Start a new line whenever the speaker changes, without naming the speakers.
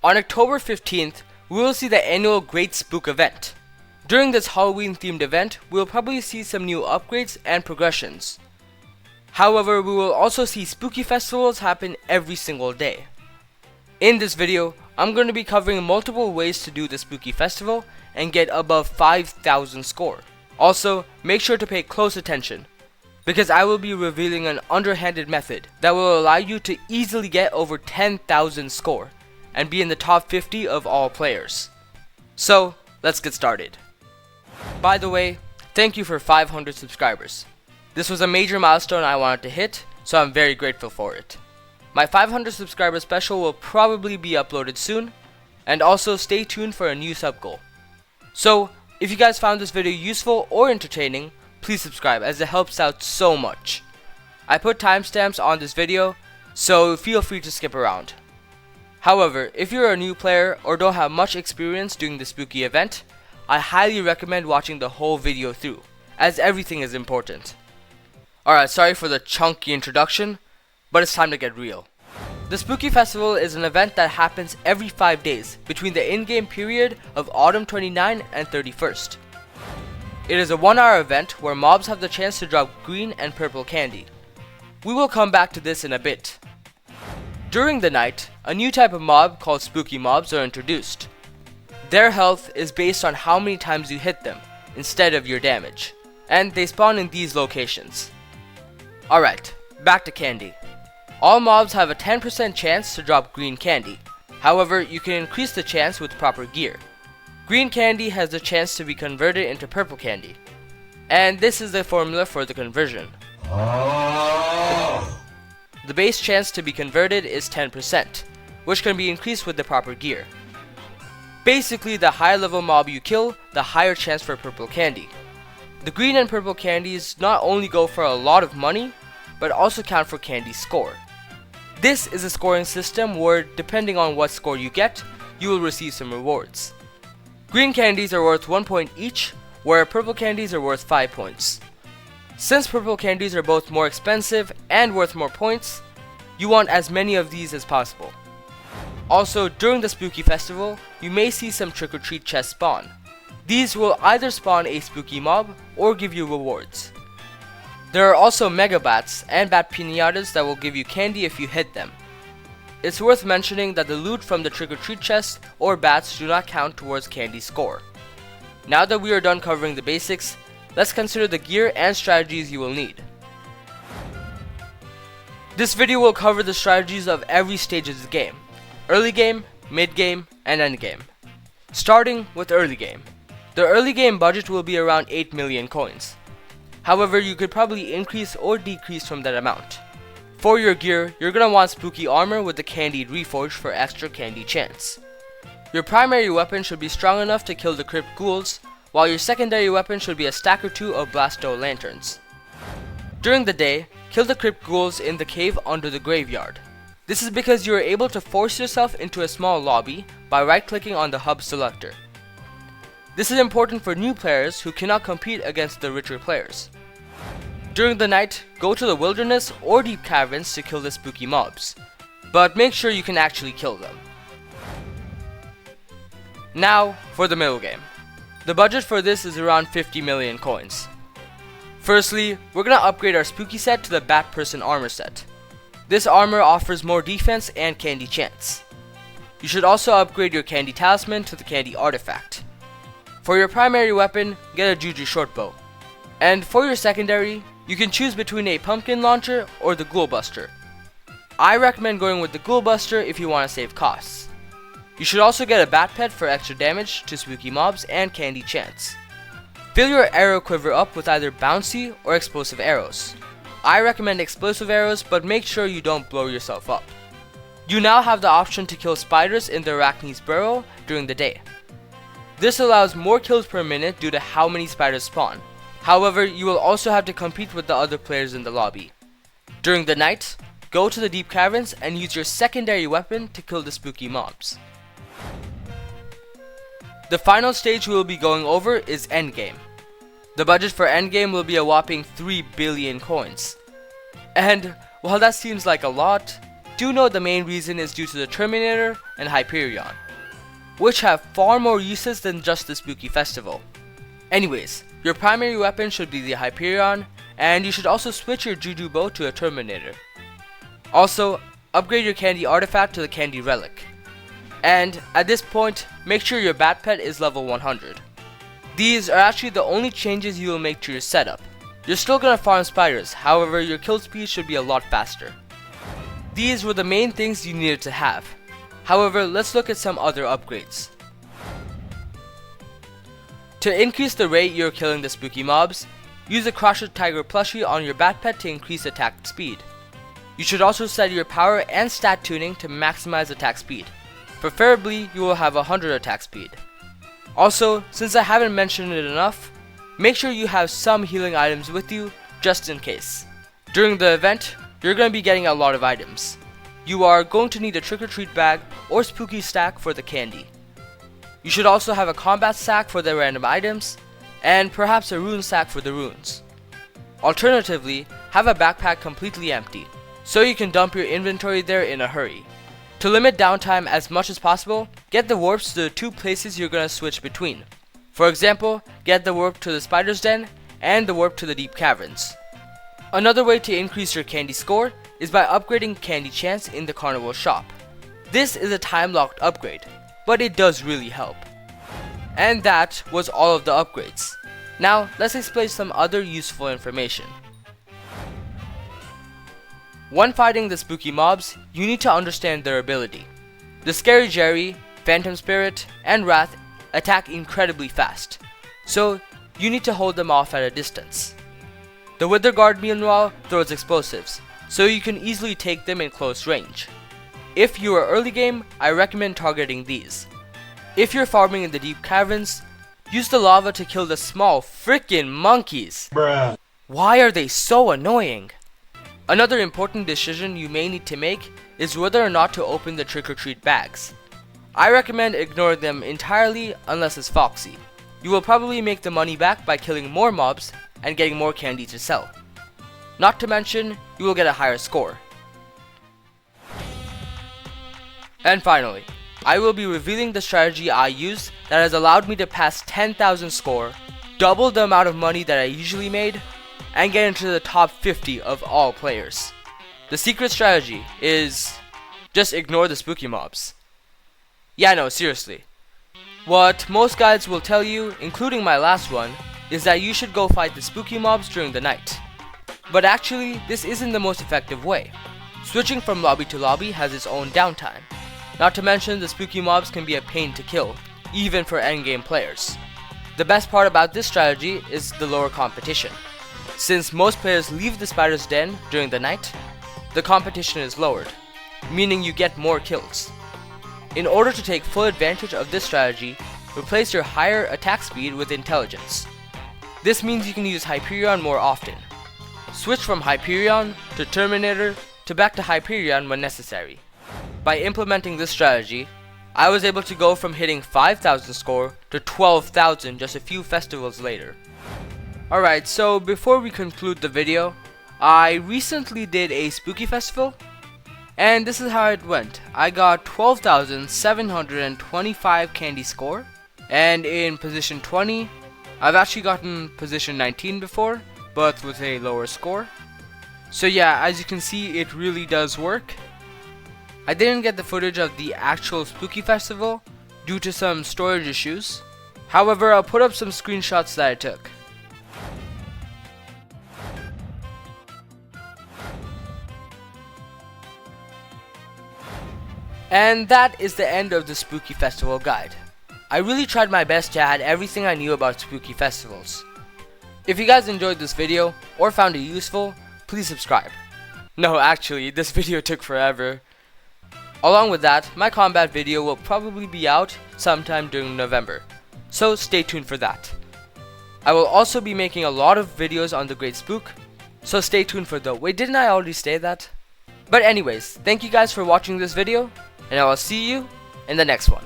On October 15th, we will see the annual Great Spook event. During this Halloween themed event, we will probably see some new upgrades and progressions. However, we will also see spooky festivals happen every single day. In this video, I'm going to be covering multiple ways to do the spooky festival and get above 5,000 score. Also, make sure to pay close attention, because I will be revealing an underhanded method that will allow you to easily get over 10,000 score and be in the top 50 of all players. So, let's get started. By the way, thank you for 500 subscribers. This was a major milestone I wanted to hit, so I'm very grateful for it. My 500 subscriber special will probably be uploaded soon, and also stay tuned for a new sub goal. So, if you guys found this video useful or entertaining, please subscribe as it helps out so much. I put timestamps on this video, so feel free to skip around. However, if you're a new player or don't have much experience doing the spooky event, I highly recommend watching the whole video through, as everything is important. Alright, sorry for the chunky introduction, but it's time to get real. The Spooky Festival is an event that happens every 5 days between the in-game period of Autumn 29 and 31st. It is a 1-hour event where mobs have the chance to drop green and purple candy. We will come back to this in a bit. During the night, a new type of mob called spooky mobs are introduced. Their health is based on how many times you hit them, instead of your damage, and they spawn in these locations. Alright, back to candy. All mobs have a 10% chance to drop green candy. However, you can increase the chance with proper gear. Green candy has the chance to be converted into purple candy. And this is the formula for the conversion. The base chance to be converted is 10%, which can be increased with the proper gear. Basically, the higher level mob you kill, the higher chance for purple candy. The green and purple candies not only go for a lot of money, but also count for candy score. This is a scoring system where, depending on what score you get, you will receive some rewards. Green candies are worth 1 point each, where purple candies are worth 5 points. Since purple candies are both more expensive and worth more points, you want as many of these as possible. Also, during the Spooky Festival, you may see some trick-or-treat chests spawn. These will either spawn a spooky mob or give you rewards. There are also mega bats and bat pinatas that will give you candy if you hit them. It's worth mentioning that the loot from the trick-or-treat chests or bats do not count towards candy score. Now that we are done covering the basics, let's consider the gear and strategies you will need. This video will cover the strategies of every stage of the game: early game, mid game, and end game. Starting with early game. The early game budget will be around 8 million coins. However, you could probably increase or decrease from that amount. For your gear, you're gonna want spooky armor with the candied reforge for extra candy chance. Your primary weapon should be strong enough to kill the crypt ghouls, while your secondary weapon should be a stack or 2 of blasto lanterns. During the day, kill the crypt ghouls in the cave under the graveyard. This is because you are able to force yourself into a small lobby by right-clicking on the hub selector. This is important for new players who cannot compete against the richer players. During the night, go to the wilderness or deep caverns to kill the spooky mobs, but make sure you can actually kill them. Now, for the middle game. The budget for this is around 50 million coins. Firstly, we're gonna upgrade our spooky set to the Bat Person armor set. This armor offers more defense and candy chance. You should also upgrade your candy talisman to the candy artifact. For your primary weapon, get a Juju shortbow. And for your secondary, you can choose between a pumpkin launcher or the ghoul buster. I recommend going with the ghoul buster if you want to save costs. You should also get a bat pet for extra damage to spooky mobs and candy chance. Fill your arrow quiver up with either bouncy or explosive arrows. I recommend explosive arrows, but make sure you don't blow yourself up. You now have the option to kill spiders in the arachne's burrow during the day. This allows more kills per minute due to how many spiders spawn. However, you will also have to compete with the other players in the lobby. During the night, go to the deep caverns and use your secondary weapon to kill the spooky mobs. The final stage we will be going over is endgame. The budget for endgame will be a whopping 3 billion coins. And while that seems like a lot, do know the main reason is due to the Terminator and Hyperion, which have far more uses than just the spooky festival. Anyways, your primary weapon should be the Hyperion, and you should also switch your Juju bow to a Terminator. Also, upgrade your candy artifact to the candy relic. And at this point, make sure your bat pet is level 100. These are actually the only changes you will make to your setup. You're still gonna farm spiders, however your kill speed should be a lot faster. These were the main things you needed to have. However, let's look at some other upgrades. To increase the rate you're killing the spooky mobs, use a Crusher Tiger plushie on your bat pet to increase attack speed. You should also set your power and stat tuning to maximize attack speed. Preferably, you will have 100 attack speed. Also, since I haven't mentioned it enough, make sure you have some healing items with you, just in case. During the event, you're going to be getting a lot of items. You are going to need a trick-or-treat bag or spooky stack for the candy. You should also have a combat sack for the random items, and perhaps a rune sack for the runes. Alternatively, have a backpack completely empty, so you can dump your inventory there in a hurry. To limit downtime as much as possible, get the warps to the two places you're gonna switch between. For example, get the warp to the spider's den and the warp to the deep caverns. Another way to increase your candy score is by upgrading candy chance in the carnival shop. This is a time-locked upgrade, but it does really help. And that was all of the upgrades. Now let's explain some other useful information. When fighting the spooky mobs, you need to understand their ability. The Scary Jerry, Phantom Spirit, and Wrath attack incredibly fast, so you need to hold them off at a distance. The Wither Guard meanwhile throws explosives, so you can easily take them in close range. If you are early game, I recommend targeting these. If you're farming in the deep caverns, use the lava to kill the small frickin' monkeys.
Bruh.
Why are they so annoying? Another important decision you may need to make is whether or not to open the trick-or-treat bags. I recommend ignoring them entirely unless it's foxy. You will probably make the money back by killing more mobs and getting more candy to sell. Not to mention, you will get a higher score. And finally, I will be revealing the strategy I used that has allowed me to pass 10,000 score, double the amount of money that I usually made, and get into the top 50 of all players. The secret strategy is just ignore the spooky mobs. Yeah, no, seriously. What most guides will tell you, including my last one, is that you should go fight the spooky mobs during the night. But actually, this isn't the most effective way. Switching from lobby to lobby has its own downtime. Not to mention the spooky mobs can be a pain to kill, even for endgame players. The best part about this strategy is the lower competition. Since most players leave the spider's den during the night, the competition is lowered, meaning you get more kills. In order to take full advantage of this strategy, replace your higher attack speed with intelligence. This means you can use Hyperion more often. Switch from Hyperion to Terminator to back to Hyperion when necessary. By implementing this strategy, I was able to go from hitting 5,000 score to 12,000 just a few festivals later. Alright, so before we conclude the video, I recently did a spooky festival, and this is how it went. I got 12,725 candy score, and in position 20, I've actually gotten position 19 before, but with a lower score. So yeah, as you can see, it really does work. I didn't get the footage of the actual spooky festival due to some storage issues. However, I'll put up some screenshots that I took. And that is the end of the Spooky Festival guide. I really tried my best to add everything I knew about spooky festivals. If you guys enjoyed this video or found it useful, please subscribe. No, actually, this video took forever. Along with that, my combat video will probably be out sometime during November, so stay tuned for that. I will also be making a lot of videos on the Great Spook, so stay tuned for the— wait, didn't I already say that? But anyways, thank you guys for watching this video, and I will see you in the next one.